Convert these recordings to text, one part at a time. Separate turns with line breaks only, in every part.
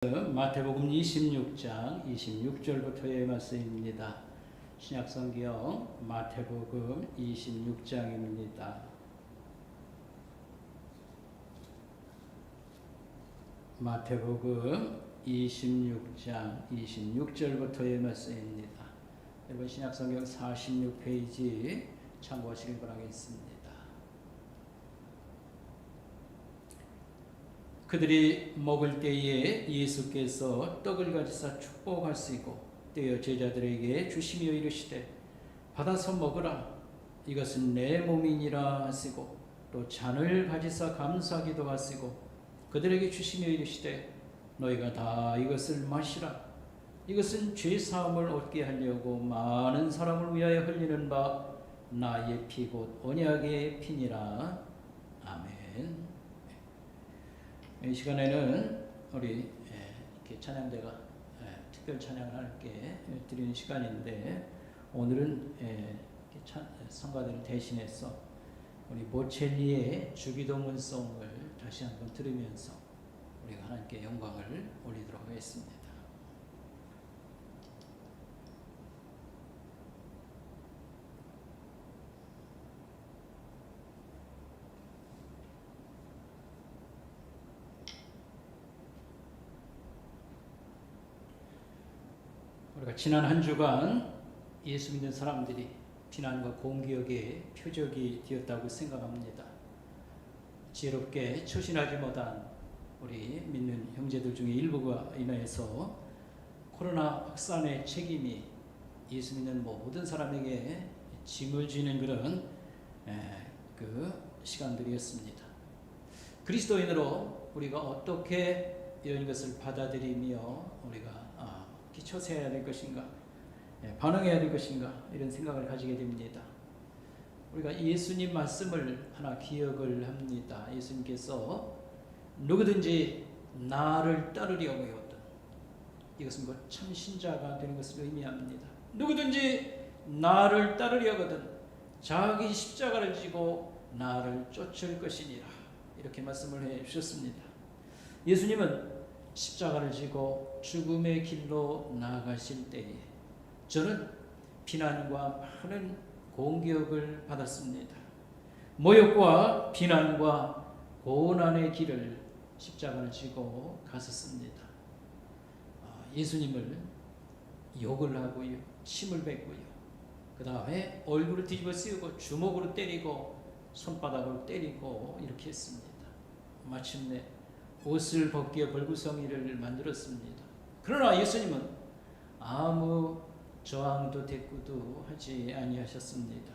마태복음 26장 26절부터의 말씀입니다. 신약성경 마태복음 26장입니다. 마태복음 26장 26절부터의 말씀입니다. 여러분 신약성경 46페이지 참고하시길 바라겠습니다. 그들이 먹을 때에 예수께서 떡을 가지사 축복하시고 떼어 제자들에게 주시며 이르시되 받아서 먹으라 이것은 내 몸이니라 하시고 또 잔을 가지사 감사기도 하시고 그들에게 주시며 이르시되 너희가 다 이것을 마시라 이것은 죄 사함을 얻게 하려고 많은 사람을 위하여 흘리는 바 나의 피 곧 언약의 피니라. 아멘. 이 시간에는 우리 이렇게 찬양대가 특별 찬양을 함께 드리는 시간인데 오늘은 성가대를 대신해서 우리 모첼리의 주기도문송을 다시 한번 들으면서 우리가 하나님께 영광을 올리도록 하겠습니다. 우리가 지난 한 주간 예수 믿는 사람들이 비난과 공격의 표적이 되었다고 생각합니다. 지혜롭게 처신하지 못한 우리 믿는 형제들 중에 일부가 인하여서 코로나 확산의 책임이 예수 믿는 모든 사람에게 짐을 지는 그런 시간들이었습니다. 그리스도인으로 우리가 어떻게 이런 것을 받아들이며 우리가 기초세야 될 것인가, 반응해야 될 것인가 이런 생각을 가지게 됩니다. 우리가 예수님 말씀을 하나 기억을 합니다. 예수님께서 누구든지 나를 따르려고 하거든 이것은 곧 참신자가 되는 것을 의미합니다. 누구든지 나를 따르려 하거든 자기 십자가를 지고 나를 쫓을 것이니라 이렇게 말씀을 해 주셨습니다. 예수님은 십자가를 지고 죽음의 길로 나아가실 때에 저는 비난과 많은 공격을 받았습니다. 모욕과 비난과 고난의 길을 십자가를 지고 갔었습니다. 예수님을 욕을 하고요, 침을 뱉고요, 그 다음에 얼굴을 뒤집어 쓰고 주먹으로 때리고 손바닥으로 때리고 이렇게 했습니다. 마침내 옷을 벗겨 벌구덩이를 만들었습니다. 그러나 예수님은 아무 저항도 대꾸도 하지 아니하셨습니다.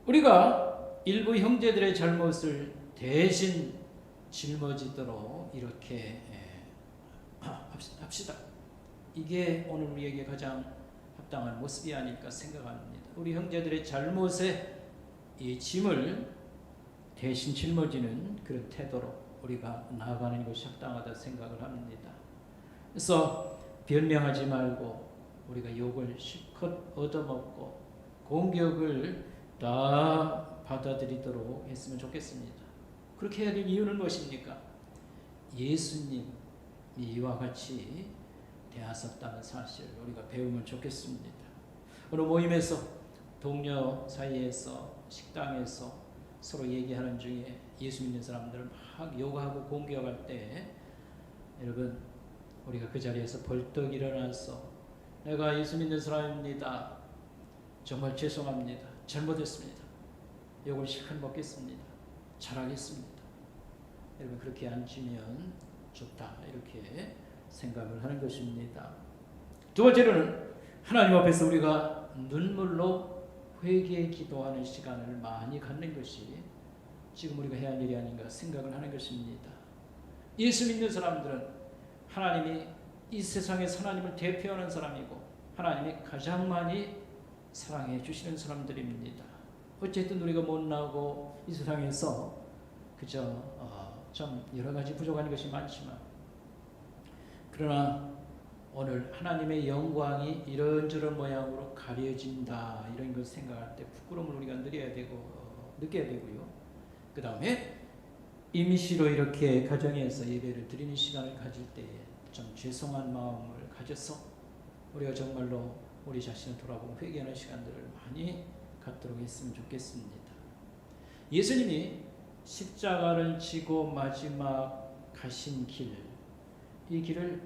우리가 일부 형제들의 잘못을 대신 짊어지도록 이렇게 합시다. 이게 오늘 우리에게 가장 합당한 모습이 아닐까 생각합니다. 우리 형제들의 잘못에 이 짐을 대신 짊어지는 그런 태도로 우리가 나아가는 것이 합당하다 생각을 합니다. 그래서 변명하지 말고 우리가 욕을 실컷 얻어먹고 공격을 다 받아들이도록 했으면 좋겠습니다. 그렇게 해야 될 이유는 무엇입니까? 예수님이 이와 같이 대하셨다는 사실을 우리가 배우면 좋겠습니다. 어느 모임에서 동료 사이에서 식당에서 서로 얘기하는 중에 예수 믿는 사람들을 막 욕하고 공격할 때 여러분 우리가 그 자리에서 벌떡 일어나서 내가 예수 믿는 사람입니다. 정말 죄송합니다. 잘못했습니다. 욕을 실컷 먹겠습니다. 잘하겠습니다. 여러분 그렇게 앉으면 좋다 이렇게 생각을 하는 것입니다. 두 번째로는 하나님 앞에서 우리가 눈물로 회개 기도하는 시간을 많이 갖는 것이 지금 우리가 해야 할 일이 아닌가 생각을 하는 것입니다. 예수 믿는 사람들은 하나님이 이 세상에서 하나님을 대표하는 사람이고 하나님이 가장 많이 사랑해 주시는 사람들입니다. 어쨌든 우리가 못나고 이 세상에서 그저 좀 여러 가지 부족한 것이 많지만 그러나 오늘 하나님의 영광이 이런저런 모양으로 가려진다 이런 걸 생각할 때 부끄러움을 우리가 느껴야 되고요. 그 다음에 임시로 이렇게 가정에서 예배를 드리는 시간을 가질 때에 죄송한 마음을 가져서 우리가 정말로 우리 자신을 돌아보고 회개하는 시간들을 많이 갖도록 했으면 좋겠습니다. 예수님이 십자가를 지고 마지막 가신 길, 이 길을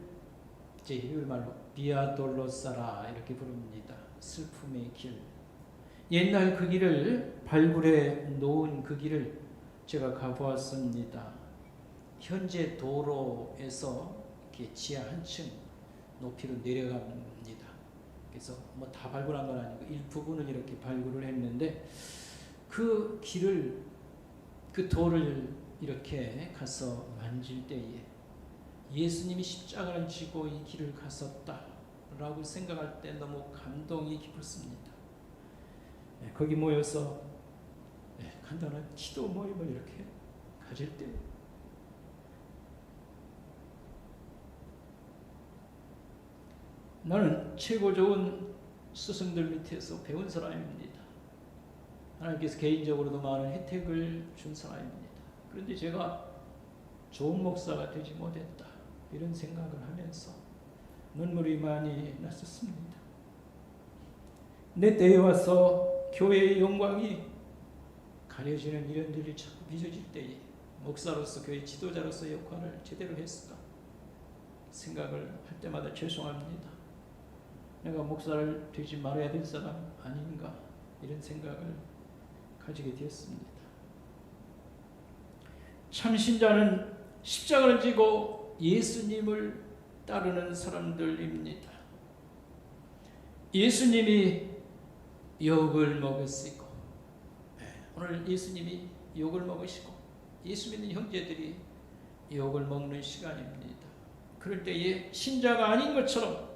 제 히브리 말로 비아 돌로사라 이렇게 부릅니다. 슬픔의 길. 옛날 그 길을 발굴해 놓은 그 길을 제가 가보았습니다. 현재 도로에서 이렇게 지하 한층 높이로 내려갑니다. 그래서 뭐 다 발굴한 건 아니고 일부분을 이렇게 발굴을 했는데 그 길을 그 돌을 이렇게 가서 만질 때에 예수님이 십자가를 지고 이 길을 갔었다라고 생각할 때 너무 감동이 깊었습니다. 거기 모여서 간단한 기도 모임을 이렇게 가질 때 나는 최고 좋은 스승들 밑에서 배운 사람입니다. 하나님께서 개인적으로도 많은 혜택을 준 사람입니다. 그런데 제가 좋은 목사가 되지 못했다 이런 생각을 하면서 눈물이 많이 났었습니다. 내 때에 와서 교회의 영광이 가려지는 이런 일이 자꾸 빚어질 때에 목사로서 교회 지도자로서 역할을 제대로 했을까 생각을 할 때마다 죄송합니다. 내가 목사를 되지 말아야 될 사람 아닌가 이런 생각을 가지게 되었습니다. 참 신자는 십자가를 지고 예수님을 따르는 사람들입니다. 예수님이 욕을 먹으시고 오늘 예수님이 욕을 먹으시고 예수 믿는 형제들이 욕을 먹는 시간입니다. 그럴 때에 신자가 아닌 것처럼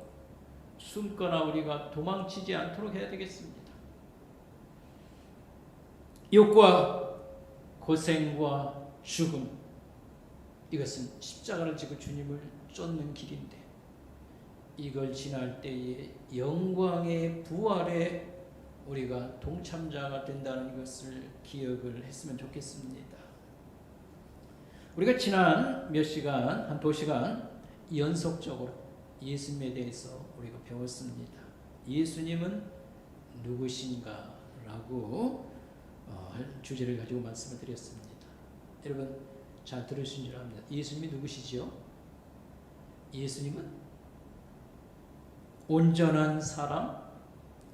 숨거나 우리가 도망치지 않도록 해야 되겠습니다. 욕과 고생과 죽음, 이것은 십자가를 지고 주님을 쫓는 길인데 이걸 지날 때에 영광의 부활에 우리가 동참자가 된다는 것을 기억을 했으면 좋겠습니다. 우리가 지난 몇 시간, 한 2시간 연속적으로 예수님에 대해서 우리가 배웠습니다. 예수님은 누구신가? 라고 주제를 가지고 말씀을 드렸습니다. 여러분 잘 들으신 줄 압니다. 예수님이 누구시죠? 예수님은 온전한 사람,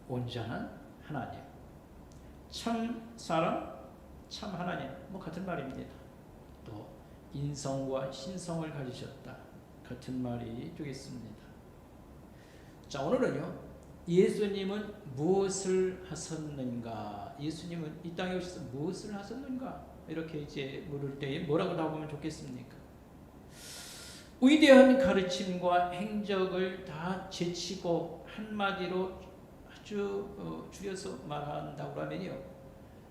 온전한 하나님, 참 사람, 참 하나님, 뭐 같은 말입니다. 또 인성과 신성을 가지셨다, 같은 말이 되겠습니다. 자, 오늘은요, 예수님은 무엇을 하셨는가? 예수님은 이 땅에 오셔서 무엇을 하셨는가? 이렇게 이제 물을 때에 뭐라고 답하면 좋겠습니까? 위대한 가르침과 행적을 다 제치고 한마디로 아주 줄여서 말한다고 하면요,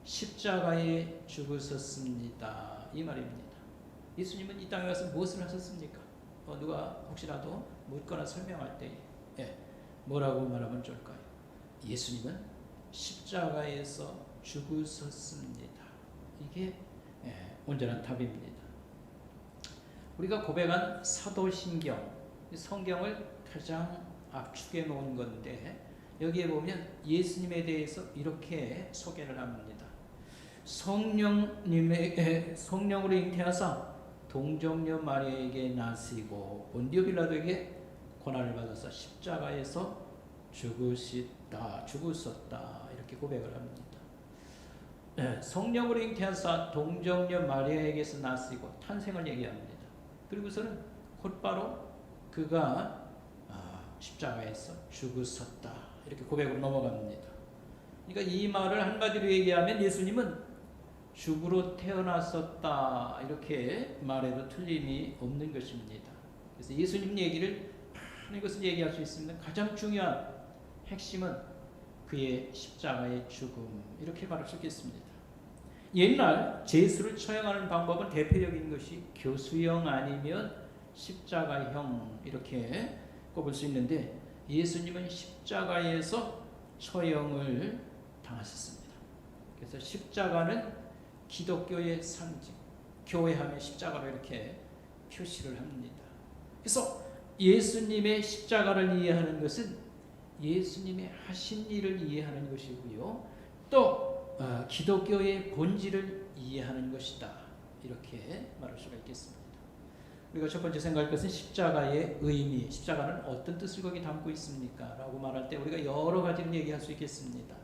십자가에 죽으셨습니다, 이 말입니다. 예수님은 이 땅에 와서 무엇을 하셨습니까? 누가 혹시라도 묻거나 설명할 때 뭐라고 말하면 좋을까요? 예수님은 십자가에서 죽으셨습니다. 이게 온전한 답입니다. 우리가 고백한 사도신경, 성경을 가장 압축해 놓은 건데 여기에 보면 예수님에 대해서 이렇게 소개를 합니다. 성령으로 잉태하사 동정녀 마리아에게 나시고 본디오 빌라도에게 고난을 받아서 십자가에서 죽으셨다 이렇게 고백을 합니다. 성령으로 잉태하사 동정녀 마리아에게서 나시고 탄생을 얘기합니다. 그리고서는 곧바로 그가 십자가에서 죽으셨다 이렇게 고백으로 넘어갑니다. 그러니까 이 말을 한마디로 얘기하면 예수님은 죽으로 태어났었다 이렇게 말해도 틀림이 없는 것입니다. 그래서 예수님 얘기를 많은 것을 얘기할 수 있습니다. 가장 중요한 핵심은 그의 십자가의 죽음 이렇게 말할 수 있겠습니다. 옛날 제수를 처형하는 방법은 대표적인 것이 교수형 아니면 십자가형 이렇게 꼽을 수 있는데 예수님은 십자가에서 처형을 당하셨습니다. 그래서 십자가는 기독교의 상징, 교회하면 십자가로 이렇게 표시를 합니다. 그래서 예수님의 십자가를 이해하는 것은 예수님의 하신 일을 이해하는 것이고요. 또 기독교의 본질을 이해하는 것이다. 이렇게 말할 수가 있겠습니다. 우리가 첫 번째 생각할 것은 십자가의 의미, 십자가는 어떤 뜻을 거기 담고 있습니까? 라고 말할 때 우리가 여러 가지를 얘기할 수 있겠습니다.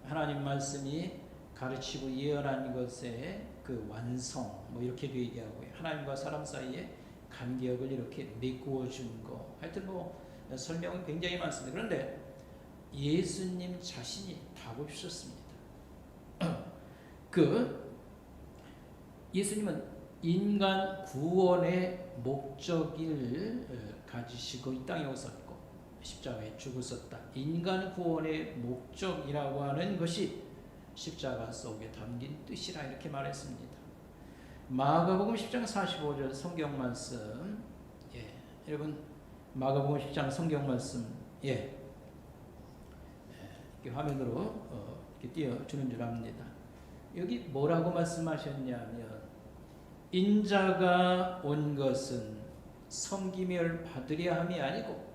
하나님 말씀이 가르치고 예언한 것의 그 완성, 뭐 이렇게도 얘기하고요. 하나님과 사람 사이에 간격을 이렇게 메꾸어 준 거. 하여튼 뭐 설명은 굉장히 많습니다. 그런데 예수님 자신이 답을 주셨습니다. 예수님은 인간 구원의 목적을 가지시고 이 땅에 오셨고 십자가에 죽으셨다. 인간 구원의 목적이라고 하는 것이 십자가 속에 담긴 뜻이라 이렇게 말했습니다. 마가복음 10장 45절 성경 말씀, 여러분 마가복음 10장 성경 말씀, 이렇게 화면으로 이렇게 띄워주는 줄 압니다. 여기 뭐라고 말씀하셨냐면 인자가 온 것은 섬김을 받으려 함이 아니고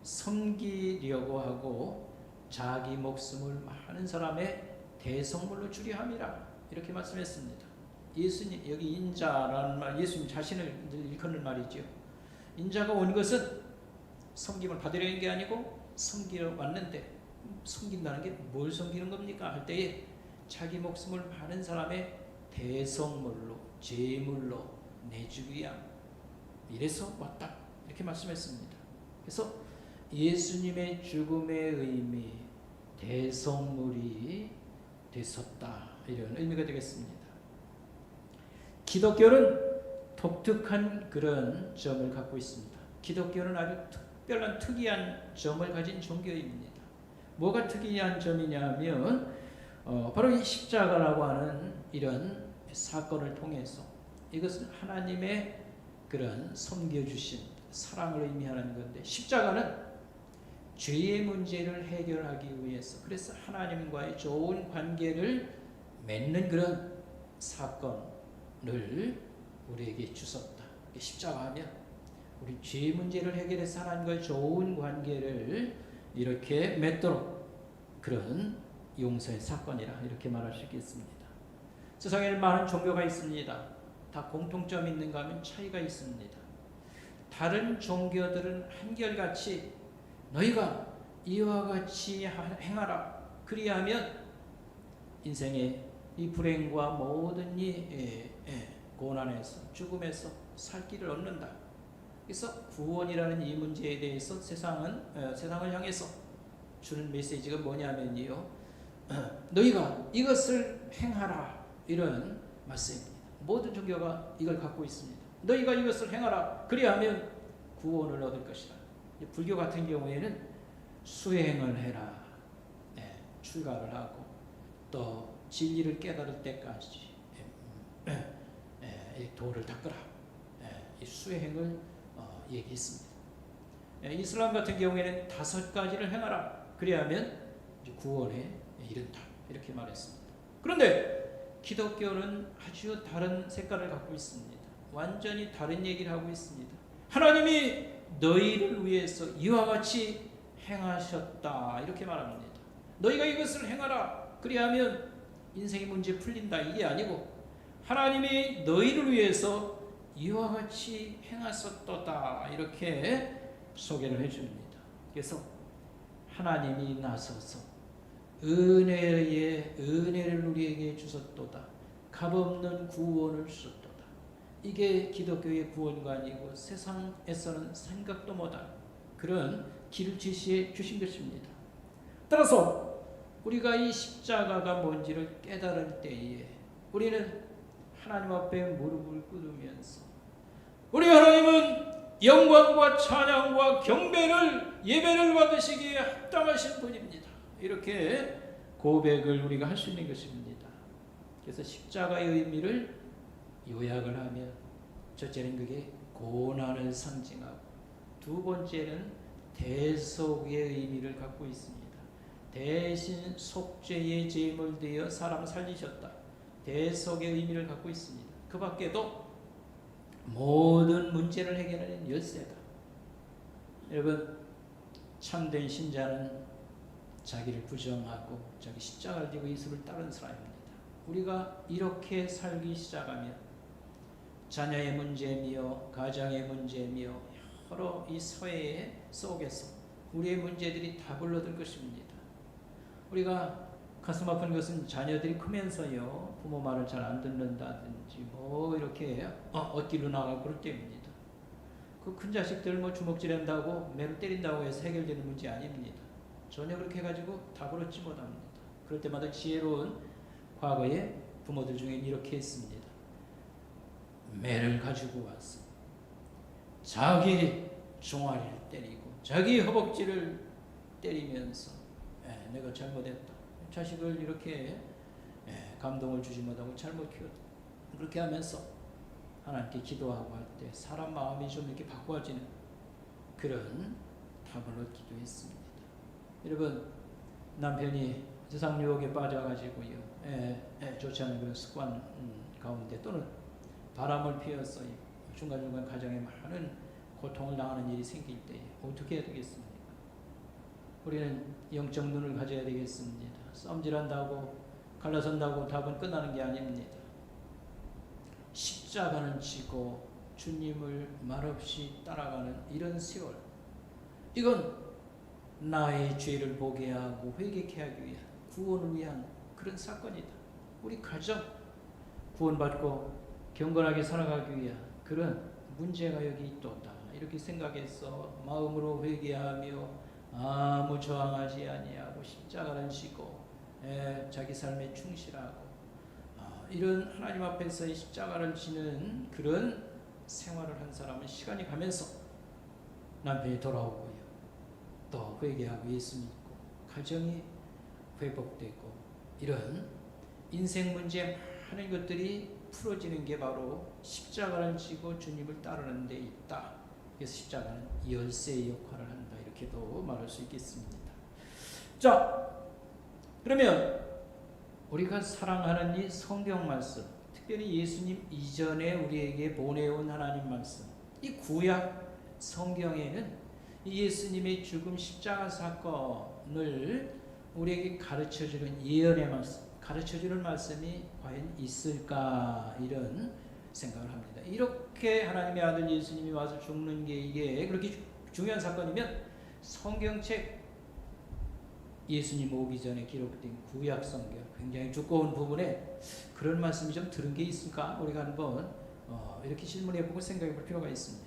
섬기려고 하고 자기 목숨을 많은 사람의 대성물로 주려 함이라 이렇게 말씀했습니다. 예수님 여기 인자라는 말 예수님 자신을 일컫는 말이죠. 인자가 온 것은 섬김을 받으려는 게 아니고 섬기러 왔는데 섬긴다는 게 뭘 섬기는 겁니까? 할 때에 자기 목숨을 많은 사람의 대성물로 제물로 내주기 위함 이래서 왔다 이렇게 말씀했습니다. 그래서 예수님의 죽음의 의미 대성물이 되셨다 이런 의미가 되겠습니다. 기독교는 독특한 그런 점을 갖고 있습니다. 기독교는 아주 특별한 특이한 점을 가진 종교입니다. 뭐가 특이한 점이냐면 바로 이 십자가라고 하는 이런 사건을 통해서 이것은 하나님의 그런 섬겨주신 사랑을 의미하는 건데 십자가는 죄의 문제를 해결하기 위해서 그래서 하나님과의 좋은 관계를 맺는 그런 사건을 우리에게 주셨다. 십자가 하면 우리 죄의 문제를 해결해서 하나님과의 좋은 관계를 이렇게 맺도록 그런 용서의 사건이라 이렇게 말할 수 있겠습니다. 세상에는 많은 종교가 있습니다. 다 공통점이 있는가 하면 차이가 있습니다. 다른 종교들은 한결같이 너희가 이와 같이 행하라. 그리하면 인생의 이 불행과 모든 이 고난에서 죽음에서 살 길을 얻는다. 그래서 구원이라는 이 문제에 대해서 세상을 향해서 주는 메시지가 뭐냐면요. 너희가 이것을 행하라. 이런 말씀입니다. 모든 종교가 이걸 갖고 있습니다. 너희가 이것을 행하라. 그리하면 구원을 얻을 것이다. 불교 같은 경우에는 수행을 해라. 출가를 하고 또 진리를 깨달을 때까지 도를 닦으라. 이 수행을 얘기했습니다. 이슬람 같은 경우에는 5가지를 행하라. 그리하면 구원에 이른다. 이렇게 말했습니다. 그런데 기독교는 아주 다른 색깔을 갖고 있습니다. 완전히 다른 얘기를 하고 있습니다. 하나님이 너희를 위해서 이와 같이 행하셨다. 이렇게 말합니다. 너희가 이것을 행하라. 그리하면 인생의 문제 풀린다. 이게 아니고 하나님이 너희를 위해서 이와 같이 행하셨도다. 이렇게 소개를 해줍니다. 그래서 하나님이 나서서 은혜를 우리에게 주셨도다. 값없는 구원을 주셨도다. 이게 기독교의 구원관이고 세상에서는 생각도 못한 그런 길을 제시해 주신 것입니다. 따라서 우리가 이 십자가가 뭔지를 깨달을 때에 우리는 하나님 앞에 무릎을 꿇으면서 우리 하나님은 영광과 찬양과 경배를 예배를 받으시기에 합당하신 분입니다. 이렇게 고백을 우리가 할 수 있는 것입니다. 그래서 십자가의 의미를 요약을 하면 첫째는 그게 고난을 상징하고 두 번째는 대속의 의미를 갖고 있습니다. 대신 속죄의 제물 되어 사람을 살리셨다. 대속의 의미를 갖고 있습니다. 그 밖에도 모든 문제를 해결하는 열쇠다. 여러분, 참된 신자는 자기를 부정하고 자기 십자가를 지고 예수를 따르는 사람입니다. 우리가 이렇게 살기 시작하면 자녀의 문제며 가정의 문제며 여러 이 사회 속에서 우리의 문제들이 답을 얻을 것입니다. 우리가 가슴 아픈 것은 자녀들이 크면서요, 부모 말을 잘 안 듣는다든지 뭐 이렇게 엇길로 나가고 그럴 때입니다. 그 큰 자식들 뭐 주먹질한다고 매를 때린다고 해서 해결되는 문제 아닙니다. 전혀 그렇게 해가지고 답을 얻지 못합니다. 그럴 때마다 지혜로운 과거의 부모들 중에 이렇게 했습니다. 매를 가지고 와서 자기 종아리를 때리고 자기 허벅지를 때리면서 내가 잘못했다. 자식을 이렇게 감동을 주지 못하고 잘못 키웠다. 그렇게 하면서 하나님께 기도하고 할 때 사람 마음이 좀 이렇게 바꿔지는 그런 답을 얻기도 했습니다. 여러분, 남편이 세상 유혹에 빠져가지고요, 좋지 않은 그런 습관 가운데 또는 바람을 피워서 중간중간 가정에 많은 고통을 당하는 일이 생길 때 어떻게 해야 되겠습니까? 우리는 영적 눈을 가져야 되겠습니다. 썸질한다고 갈라선다고 답은 끝나는 게 아닙니다. 십자가는 지고 주님을 말없이 따라가는 이런 세월, 이건 나의 죄를 보게 하고 회개케 하기 위한, 구원을 위한 그런 사건이다. 우리 가정 구원받고 경건하게 살아가기 위한 그런 문제가 여기 있도다. 이렇게 생각해서 마음으로 회개하며 아무 저항하지 아니하고 십자가를 지고 자기 삶에 충실하고 이런 하나님 앞에서의 십자가를 지는 그런 생활을 한 사람은 시간이 가면서 남편이 돌아오고요, 또 회개하고 예수 믿고 가정이 회복되고 이런 인생 문제 많은 것들이 풀어지는 게 바로 십자가를 지고 주님을 따르는 데 있다. 그래서 십자가는 열쇠의 역할을 한다. 이렇게도 말할 수 있겠습니다. 자, 그러면 우리가 사랑하는 이 성경 말씀, 특별히 예수님 이전에 우리에게 보내온 하나님 말씀, 이 구약 성경에는 이 예수님의 죽음 십자가 사건을 우리에게 가르쳐주는 예언의 말씀, 가르쳐주는 말씀이 과연 있을까, 이런 생각을 합니다. 이렇게 하나님의 아들 예수님이 와서 죽는 게 이게 그렇게 중요한 사건이면 성경책, 예수님 오기 전에 기록된 구약 성경 굉장히 두꺼운 부분에 그런 말씀이 좀 들은 게 있을까, 우리가 한번 이렇게 질문해보고 생각해볼 필요가 있습니다.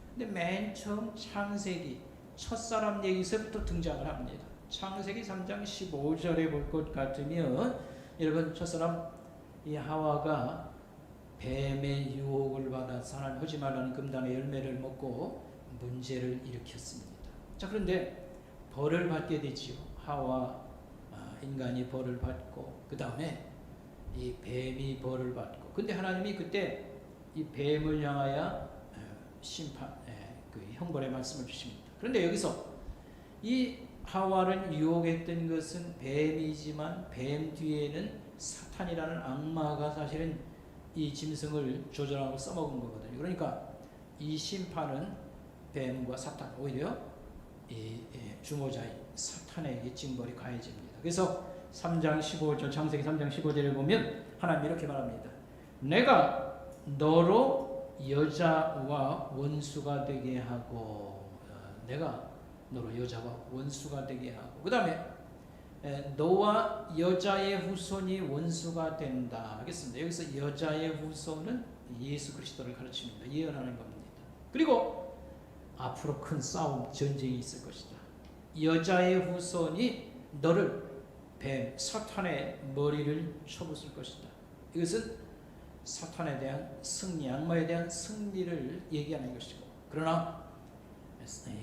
근데 맨 처음 창세기 첫사람 얘기서부터 등장을 합니다. 창세기 3장 15절에 볼 것 같으면, 여러분, 첫사람 이 하와가 뱀의 유혹을 받아 하나님 하지 말라는 금단의 열매를 먹고 문제를 일으켰습니다. 자, 그런데 벌을 받게 되지요. 하와 인간이 벌을 받고 그 다음에 이 뱀이 벌을 받고, 근데 하나님이 그때 이 뱀을 향하여 심판, 그 형벌의 말씀을 주십니다. 그런데 여기서 이 하와를 유혹했던 것은 뱀이지만 뱀 뒤에는 사탄이라는 악마가 사실은 이 짐승을 조절하고 써먹은 거거든요. 그러니까 이 심판은 뱀과 사탄, 오히려 이 주모자인 사탄에게 징벌이 가해집니다. 그래서 3장 15절, 창세기 3장 15절에 보면 하나님이 이렇게 말합니다. 내가 너로 여자와 원수가 되게 하고, 내가 너로 여자와 원수가 되게 하고, 그 다음에 너와 여자의 후손이 원수가 된다 하겠습니다. 여기서 여자의 후손은 예수 그리스도를 가르칩니다. 예언하는 겁니다. 그리고 앞으로 큰 싸움, 전쟁이 있을 것이다. 여자의 후손이 너를 뱀, 사탄의 머리를 쳐부술 것이다. 이것은 사탄에 대한 승리, 악마에 대한 승리를 얘기하는 것이고, 그러나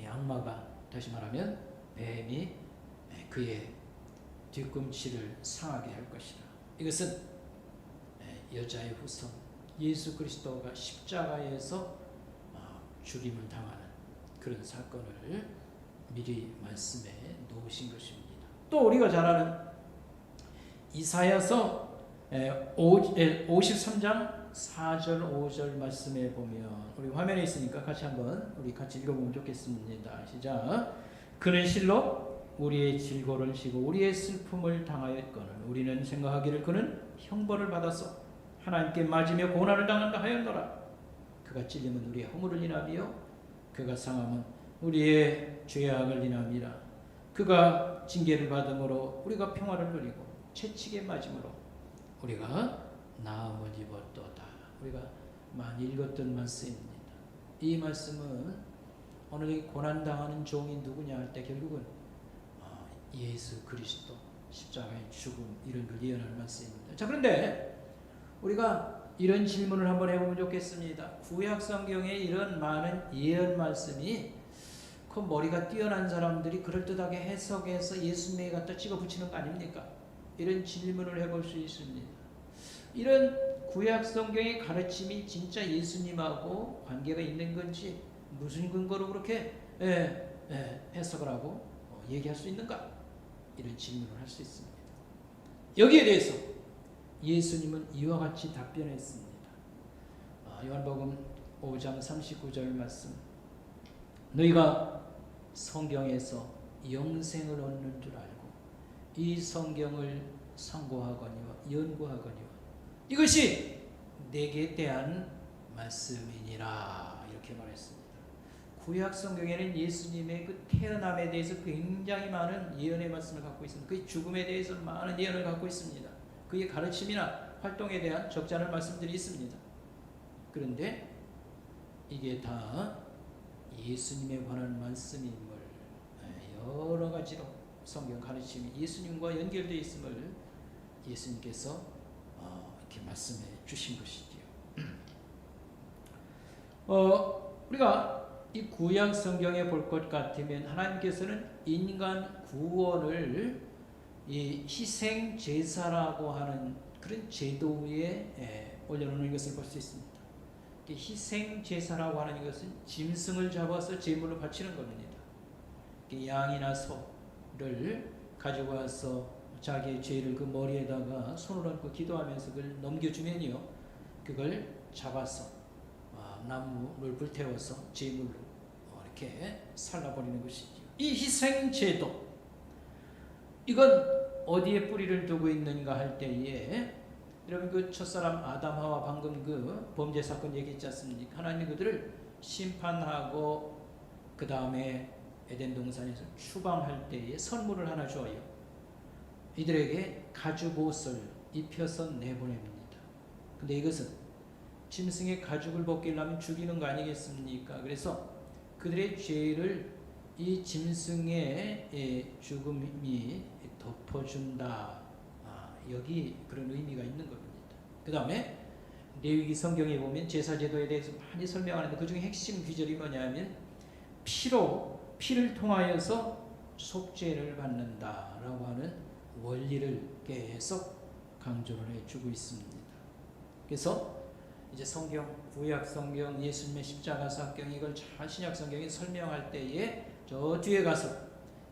악마가, 다시 말하면 뱀이 그의 뒤꿈치를 상하게 할 것이다. 이것은 여자의 후손 예수 그리스도가 십자가에서 죽임을 당하는 그런 사건을 미리 말씀해 놓으신 것입니다. 또 우리가 잘 아는 이사야서 53장 4절 5절 말씀에 보면 우리 화면에 있으니까 우리 같이 읽어보면 좋겠습니다. 시작. 그는 실로 우리의 질고를 지고 우리의 슬픔을 당하였거늘 우리는 생각하기를 그는 형벌을 받아서 하나님께 맞으며 고난을 당한다 하였노라. 그가 찔림은 우리의 허물을 인하며 그가 상함은 우리의 죄악을 인함이라. 그가 징계를 받음으로 우리가 평화를 누리고 채찍에 맞음으로 우리가 나음을 입었도다. 우리가 많이 읽었던 말씀입니다. 이 말씀은 오늘 고난당하는 종이 누구냐 할 때 결국은 예수 그리스도 십자가의 죽음 이런 걸 예언하는 말씀입니다. 자, 그런데 우리가 이런 질문을 한번 해보면 좋겠습니다. 구약 성경에 이런 많은 예언 말씀이 그 머리가 뛰어난 사람들이 그럴듯하게 해석해서 예수님에 갖다 찍어 붙이는 거 아닙니까? 이런 질문을 해볼 수 있습니다. 이런 구약 성경의 가르침이 진짜 예수님하고 관계가 있는 건지 무슨 근거로 그렇게 해석을 하고 얘기할 수 있는가? 이런 질문을 할 수 있습니다. 여기에 대해서 예수님은 이와 같이 답변했습니다. 요한복음 5장 39절 말씀. 너희가 성경에서 영생을 얻는 줄 알고 이 성경을 상고하거니와 연구하거니와 이것이 내게 대한 말씀이니라 이렇게 말했습니다. 구약 성경에는 예수님의 그 태어남에 대해서 굉장히 많은 예언의 말씀을 갖고 있습니다. 그의 죽음에 대해서 많은 예언을 갖고 있습니다. 그의 가르침이나 활동에 대한 적지 않은 말씀들이 있습니다. 그런데 이게 다 예수님에 관한 말씀임을 여러 가지로 성경 가르침이 예수님과 연결되어 있음을 예수님께서 이렇게 말씀해 주신 것이지요. 우리가 이 구약 성경에 볼 것 같으면 하나님께서는 인간 구원을 이 희생 제사라고 하는 그런 제도 위에 올려놓는 것을 볼 수 있습니다. 희생 제사라고 하는 것은 짐승을 잡아서 제물로 바치는 겁니다. 양이나 소를 가지고 와서 자기의 죄를 그 머리에다가 손을 얹고 기도하면서 그걸 넘겨주면요, 그걸 잡아서 나무를 불태워서 제물로 이렇게 살라버리는 것이죠. 이 희생제도, 이건 어디에 뿌리를 두고 있는가 할 때에, 여러분 그 첫사람 아담하와 방금 그 범죄 사건 얘기했지 않습니까? 하나님이 그들을 심판하고 그 다음에 에덴 동산에서 추방할 때에 선물을 하나 줘요. 이들에게 가죽 옷을 입혀서 내보냅니다. 근데 이것은 짐승의 가죽을 벗기려면 죽이는 거 아니겠습니까? 그래서 그들의 죄를 이 짐승의 죽음이 덮어준다. 여기 그런 의미가 있는 겁니다. 그 다음에 레위기 성경에 보면 제사제도에 대해서 많이 설명하는데 그 중에 핵심 귀절이 뭐냐면 피를 통하여서 속죄를 받는다라고 하는 원리를 계속 강조를 해주고 있습니다. 그래서 이제 성경, 구약 성경, 예수님의 십자가 사건 이걸 잘 신약 성경이 설명할 때에 저 뒤에 가서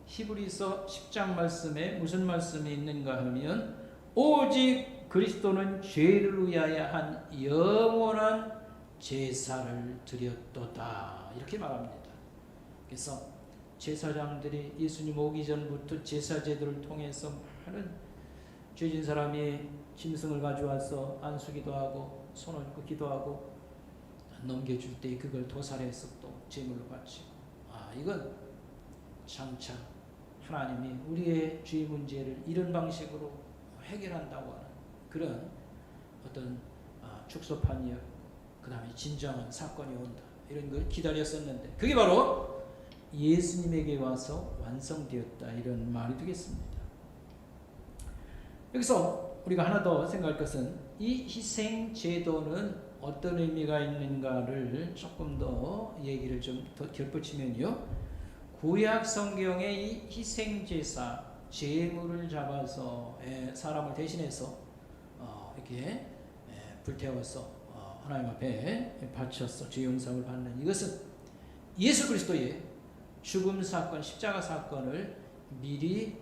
히브리서 10장 말씀에 무슨 말씀이 있는가 하면 오직 그리스도는 죄를 위하여 한 영원한 제사를 드렸도다 이렇게 말합니다. 그래서 제사장들이 예수님 오기 전부터 제사제도를 통해서 많은 죄진 사람이 짐승을 가져와서 안수기도 하고 손을 얹고 기도하고 넘겨줄 때 그걸 도살해서 또 제물로 바치고, 이건 장차 하나님이 우리의 죄 문제를 이런 방식으로 해결한다고 하는 그런 어떤 축소판이었고, 그 다음에 진정한 사건이 온다 이런 걸 기다렸었는데 그게 바로 예수님에게 와서 완성되었다 이런 말이 되겠습니다. 여기서 우리가 하나 더 생각할 것은 이 희생 제도는 어떤 의미가 있는가를 조금 더 얘기를 좀 더 덧붙이면요, 구약 성경의 이 희생 제사, 제물을 잡아서 사람을 대신해서 이렇게 불태워서 하나님 앞에 바쳐서 죄 용서를 받는 이것은 예수 그리스도의 죽음 사건, 십자가 사건을 미리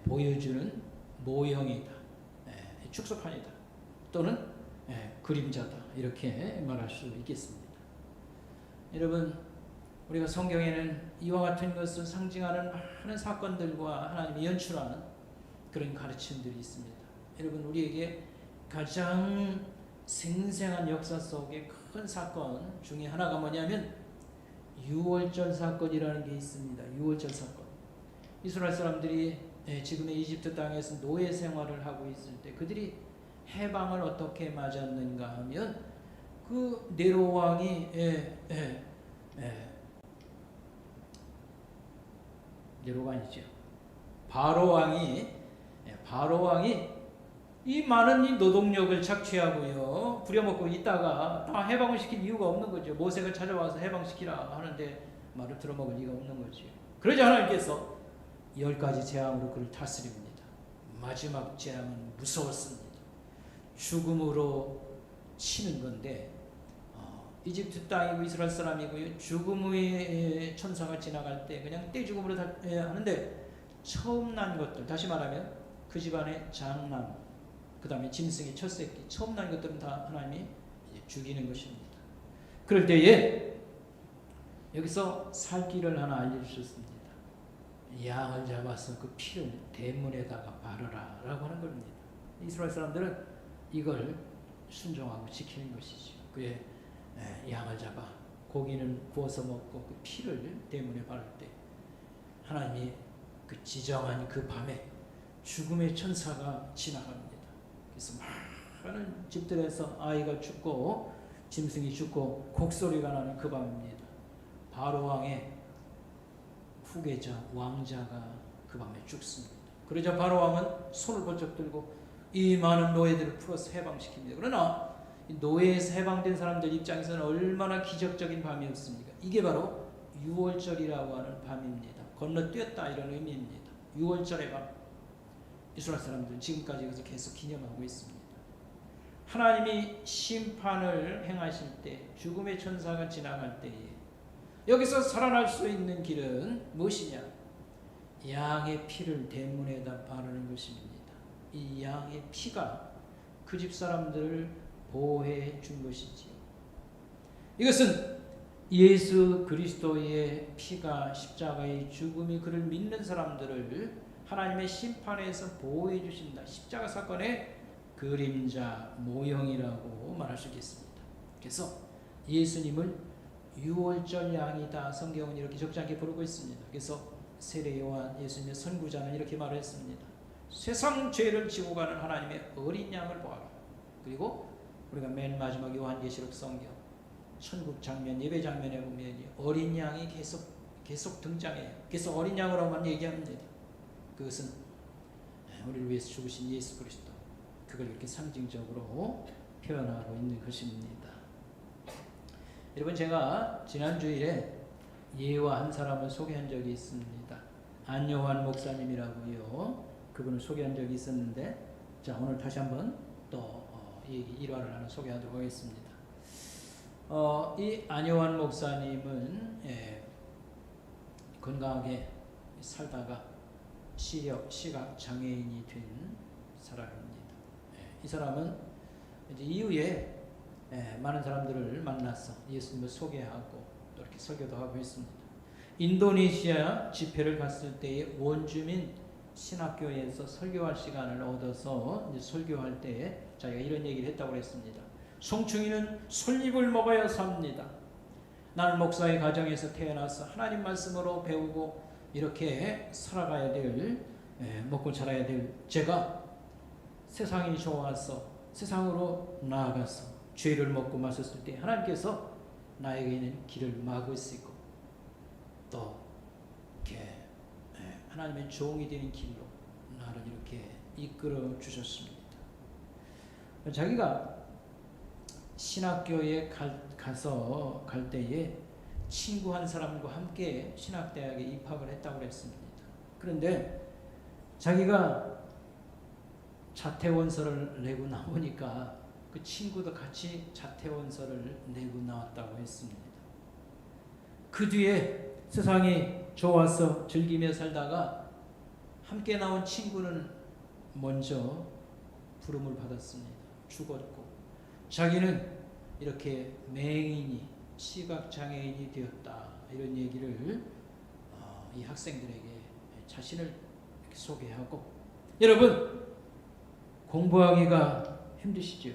보여주는 모형이다, 축소판이다, 또는 그림자다 이렇게 말할 수 있겠습니다. 여러분, 우리가 성경에는 이와 같은 것을 상징하는 많은 사건들과 하나님이 연출하는 그런 가르침들이 있습니다. 여러분, 우리에게 가장 생생한 역사 속의 큰 사건 중에 하나가 뭐냐면 유월절 사건이라는 게 있습니다. 유월절 사건. 이스라엘 사람들이 지금의 이집트 땅에서 노예 생활을 하고 있을 때 그들이 해방을 어떻게 맞았는가 하면 그 네로 왕이 네로가 아니죠. 바로 왕이 이 많은 이 노동력을 착취하고요 부려먹고 있다가 다 해방을 시킬 이유가 없는 거죠. 모세가 찾아와서 해방시키라 하는데 말을 들어먹을 이유가 없는 거죠. 그러자 하나님께서 10가지 재앙으로 그를 다스립니다. 마지막 재앙은 무서웠습니다. 죽음으로 치는 건데 이집트 땅이고 이스라엘 사람이고요 죽음의 천사가 지나갈 때 그냥 떼죽음으로 하는데 처음 난 것들, 다시 말하면 그 집안의 장남, 그 다음에 짐승의 첫 새끼, 처음 난 것들은 다 하나님이 죽이는 것입니다. 그럴 때에 여기서 살 길을 하나 알려주셨습니다. 양을 잡아서 그 피를 대문에다가 바르라 라고 하는 겁니다. 이스라엘 사람들은 이걸 순종하고 지키는 것이죠. 그의 양을 잡아 고기는 구워서 먹고 그 피를 대문에 바를 때 하나님이 그 지정한 그 밤에 죽음의 천사가 지나갑니다. 그래서 많은 집들에서 아이가 죽고 짐승이 죽고 곡소리가 나는 그 밤입니다. 바로 왕의 후계자 왕자가 그 밤에 죽습니다. 그러자 바로 왕은 손을 번쩍 들고 이 많은 노예들을 풀어서 해방시킵니다. 그러나 노예에서 해방된 사람들 입장에서는 얼마나 기적적인 밤이었습니까? 이게 바로 유월절이라고 하는 밤입니다. 건너뛰었다 이런 의미입니다. 유월절의 밤. 이스라엘 사람들은 지금까지 이것을 계속 기념하고 있습니다. 하나님이 심판을 행하실 때 죽음의 천사가 지나갈 때에 여기서 살아날 수 있는 길은 무엇이냐? 양의 피를 대문에다 바르는 것입니다. 이 양의 피가 그 집 사람들을 보호해 준 것이지요. 이것은 예수 그리스도의 피가 십자가의 죽음이 그를 믿는 사람들을 하나님의 심판에서 보호해 주신다. 십자가 사건의 그림자 모형이라고 말할 수 있겠습니다. 그래서 예수님을 유월절 양이다. 성경은 이렇게 적지 않게 부르고 있습니다. 그래서 세례 요한 예수님의 선구자는 이렇게 말했습니다. 세상 죄를 지고 가는 하나님의 어린 양을 보아라. 그리고 우리가 맨 마지막 요한계시록 성경 천국 장면, 예배 장면에 보면 어린 양이 계속 등장해요. 그래서 어린 양으로만 얘기합니다. 그것은 우리를 위해서 죽으신 예수 그리스도, 그걸 이렇게 상징적으로 표현하고 있는 것입니다. 여러분, 제가 지난 주일에 예와 한 사람을 소개한 적이 있습니다. 안요한 목사님이라고요. 그분을 소개한 적이 있었는데, 자, 오늘 다시 한번 또 일화를 하나 소개하도록 하겠습니다. 이 안요한 목사님은 건강하게 살다가 시각 장애인이 된 사람입니다. 이 사람은 이제 이후에 많은 사람들을 만나서 예수님을 소개하고 또 이렇게 설교도 하고 있습니다. 인도네시아 집회를 갔을 때에 원주민 신학교에서 설교할 시간을 얻어서 이제 설교할 때에 자기가 이런 얘기를 했다고 했습니다. 송충이는 솔잎을 먹어야 삽니다. 나는 목사의 가정에서 태어나서 하나님 말씀으로 배우고 이렇게 살아가야 될, 먹고 자라야 될 제가 세상이 좋아서 세상으로 나아가서 죄를 먹고 마셨을 때 하나님께서 나에게 있는 길을 막으시고 또 이렇게 하나님의 종이 되는 길로 나를 이렇게 이끌어 주셨습니다. 자기가 신학교에 갈 때에 친구 한 사람과 함께 신학대학에 입학을 했다고 했습니다. 그런데 자기가 자퇴원서를 내고 나오니까 그 친구도 같이 자퇴원서를 내고 나왔다고 했습니다. 그 뒤에 세상이 좋아서 즐기며 살다가 함께 나온 친구는 먼저 부름을 받았습니다. 죽었고 자기는 이렇게 맹인이 시각장애인이 되었다 이런 얘기를 이 학생들에게 자신을 이렇게 소개하고, 여러분 공부하기가 힘드시죠?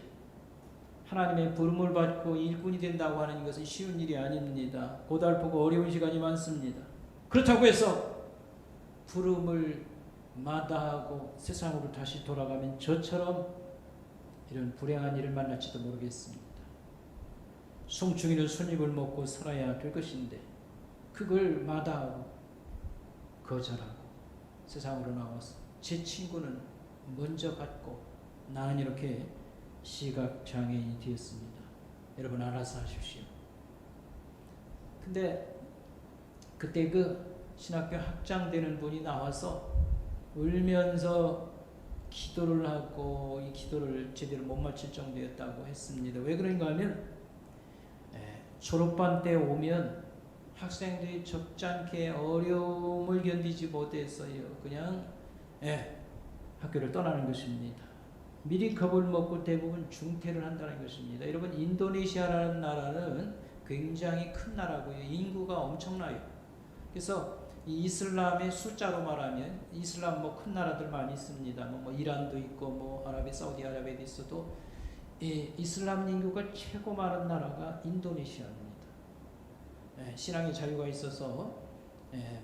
하나님의 부름을 받고 일꾼이 된다고 하는 것은 쉬운 일이 아닙니다. 고달프고 어려운 시간이 많습니다. 그렇다고 해서 부름을 마다하고 세상으로 다시 돌아가면 저처럼 이런 불행한 일을 만날지도 모르겠습니다. 송충이는 손님을 먹고 살아야 될 것인데 그걸 마다하고 거절하고 세상으로 나와서 제 친구는 먼저 갔고 나는 이렇게 시각장애인이 되었습니다. 여러분 알아서 하십시오. 근데 그때 그 신학교 학장 되는 분이 나와서 울면서 기도를 하고 이 기도를 제대로 못 마칠 정도였다고 했습니다. 왜 그런가 하면 졸업반 때 오면 학생들이 적잖게 어려움을 견디지 못해서요 그냥 학교를 떠나는 것입니다. 미리 겁을 먹고 대부분 중퇴를 한다는 것입니다. 여러분 인도네시아라는 나라는 굉장히 큰 나라고요. 인구가 엄청나요. 그래서 이 이슬람의 숫자로 말하면 이슬람 뭐 큰 나라들 많이 있습니다. 뭐 이란도 있고 뭐 사우디아라비아도 있어도 이 이슬람 인구가 최고 많은 나라가 인도네시아입니다. 신앙의 자유가 있어서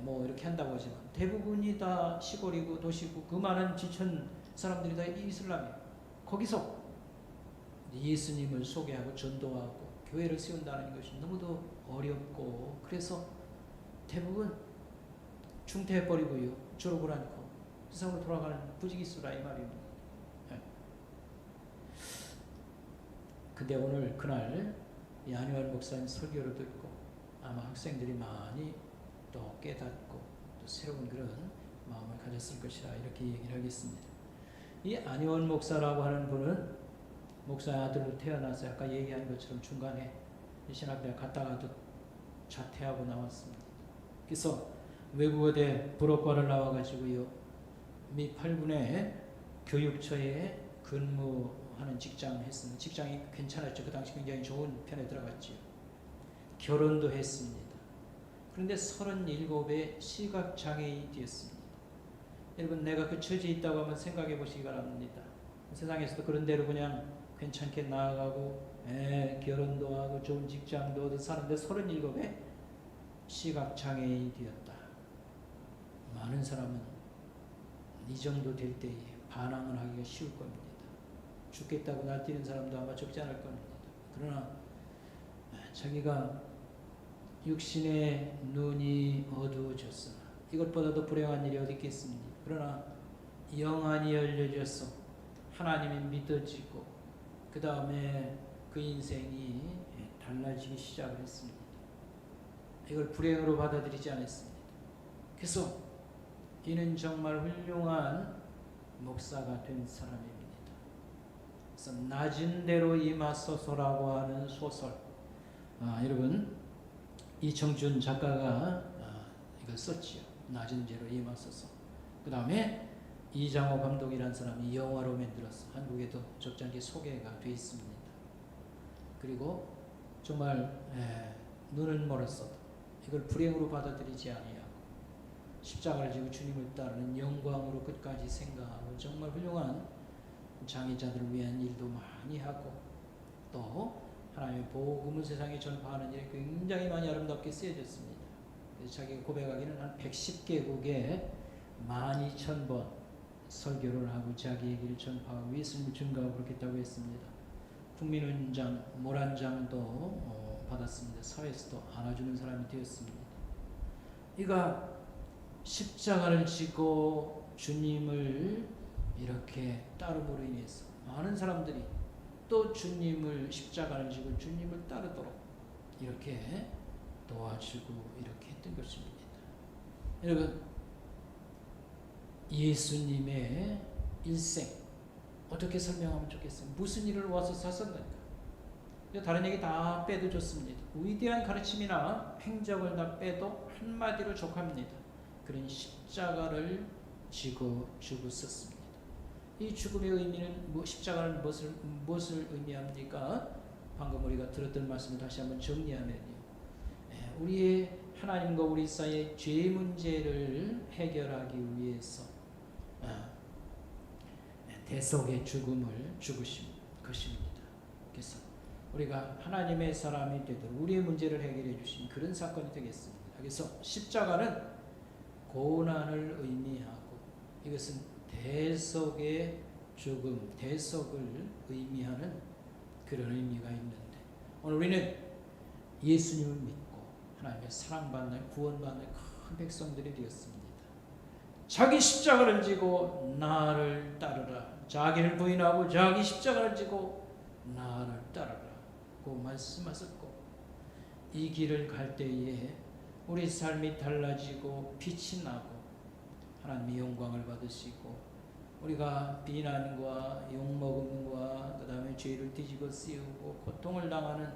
뭐 이렇게 한다고 하지만 대부분이 다 시골이고 도시고 그 많은 지천 사람들이 다 이슬람이에요. 거기서 예수님을 소개하고 전도하고 교회를 세운다는 것이 너무도 어렵고 그래서 대부분 중퇴해버리고요 졸업을 않고 세상으로 돌아가는 부지기수라 이 말입니다. 근데 오늘 그날 이 안희환 목사님 설교를 듣고 아마 학생들이 많이 또 깨닫고 또 새로운 그런 마음을 가졌을 것이라 이렇게 얘기를 하겠습니다. 이 안희환 목사라고 하는 분은 목사의 아들로 태어나서 아까 얘기한 것처럼 중간에 신학대학 갔다가도 자퇴하고 나왔습니다. 그래서 외국어대 불어과를 나와가지고요 미 8군의 교육처에 근무하는 직장을 했습니다. 직장이 괜찮았죠. 그 당시 굉장히 좋은 편에 들어갔죠. 결혼도 했습니다. 그런데 37에 시각장애인이 되었습니다. 여러분 내가 그 처지에 있다고 한번 생각해 보시기 바랍니다. 세상에서도 그런 대로 그냥 괜찮게 나아가고 결혼도 하고 좋은 직장도 얻어 사는데 37에 시각장애인이 되었다. 많은 사람은 이 정도 될 때에 반항을 하기가 쉬울 겁니다. 죽겠다고 날뛰는 사람도 아마 적지 않을 겁니다. 그러나 자기가 육신의 눈이 어두워졌으나 이것보다도 불행한 일이 어디 있겠습니까? 그러나 영안이 열려져서 하나님이 믿어지고 그 다음에 그 인생이 달라지기 시작을 했습니다. 이걸 불행으로 받아들이지 않았습니다. 그래서 이는 정말 훌륭한 목사가 된 사람입니다. 그래서 낮은 대로 임하소서라고 하는 소설, 여러분 이청준 작가가 이걸 썼지요. 낮은 대로 임하소서. 그 다음에 이장호 감독이라는 사람이 영화로 만들어서 한국에도 적잖게 소개가 되어 있습니다. 그리고 정말 눈은 멀었어도 이걸 불행으로 받아들이지 아니하고 십자가를 지고 주님을 따르는 영광으로 끝까지 생각하고 정말 훌륭한 장애자들을 위한 일도 많이 하고 또 하나님의 복음을 세상에 전파하는 일에 굉장히 많이 아름답게 쓰여졌습니다. 그래서 자기가 고백하기는 한 110개국에 12,000번 설교를 하고 자기 얘기를 전파하고 예수님을 증거하고 그렇겠다고 했습니다. 국민훈장, 모란장도 받았습니다. 사회에서도 안아주는 사람이 되었습니다. 이가 십자가를 지고 주님을 이렇게 따름으로 인해서 많은 사람들이 또 주님을 십자가를 지고 주님을 따르도록 이렇게 도와주고 이렇게 했던 것입니다. 여러분 예수님의 일생 어떻게 설명하면 좋겠어요? 무슨 일을 와서 사셨는가? 다른 얘기 다 빼도 좋습니다. 위대한 가르침이나 행적을 다 빼도 한마디로 족합니다. 그런 십자가를 지고 죽었습니다. 이 죽음의 의미는 십자가는 무엇을 의미합니까? 방금 우리가 들었던 말씀을 다시 한번 정리하면요, 우리의 하나님과 우리 사이의 죄 문제를 해결하기 위해서 대속의 죽음을 죽으신 것입니다. 그래서 우리가 하나님의 사람이 되도록 우리의 문제를 해결해 주신 그런 사건이 되겠습니다. 그래서 십자가는 고난을 의미하고 이것은 대속의 죽음, 대속을 의미하는 그런 의미가 있는데, 오늘 우리는 예수님을 믿고 하나님의 사랑받는 구원받는 큰 백성들이 되었습니다. 자기 십자가를 지고 나를 따르라. 자기를 부인하고 자기 십자가를 지고 나를 따르라고 말씀하셨고, 이 길을 갈 때에 우리 삶이 달라지고 빛이 나고 하나님의 영광을 받으시고, 우리가 비난과 욕먹음과 그 다음에 죄를 뒤집어 씌우고 고통을 당하는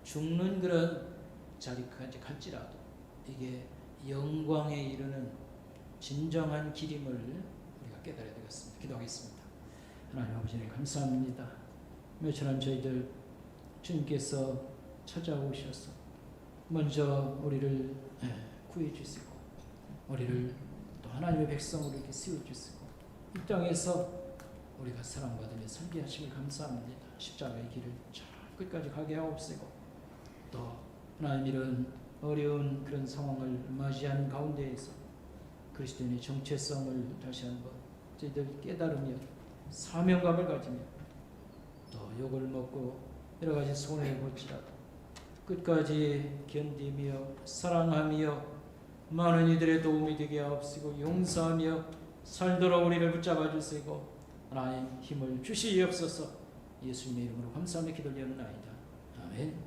죽는 그런 자리까지 갈지라도 이게 영광에 이르는 진정한 길임을 우리가 깨달아야 되겠습니다. 기도하겠습니다. 하나님 아버지, 감사합니다. 며칠간 저희들 주님께서 찾아오셔서 먼저 우리를 구해 주시고 우리를 또 하나님의 백성으로 이렇게 세워 주시고 이 땅에서 우리가 사랑받으며 살게 하시길 감사합니다. 십자가의 길을 잘 끝까지 가게 하옵시고, 또 하나님 이런 어려운 그런 상황을 맞이한 가운데에서 그리스도인의 정체성을 다시 한번 저희들 깨달으며 사명감을 가지며 또 욕을 먹고 여러 가지 손해를 볼지라도 끝까지 견디며 사랑하며 많은 이들의 도움이 되게 하옵시고 용서하며 살도록 우리를 붙잡아 주시고 하나님 힘을 주시옵소서. 예수님의 이름으로 감사하며 기도드리옵나이다. 아멘.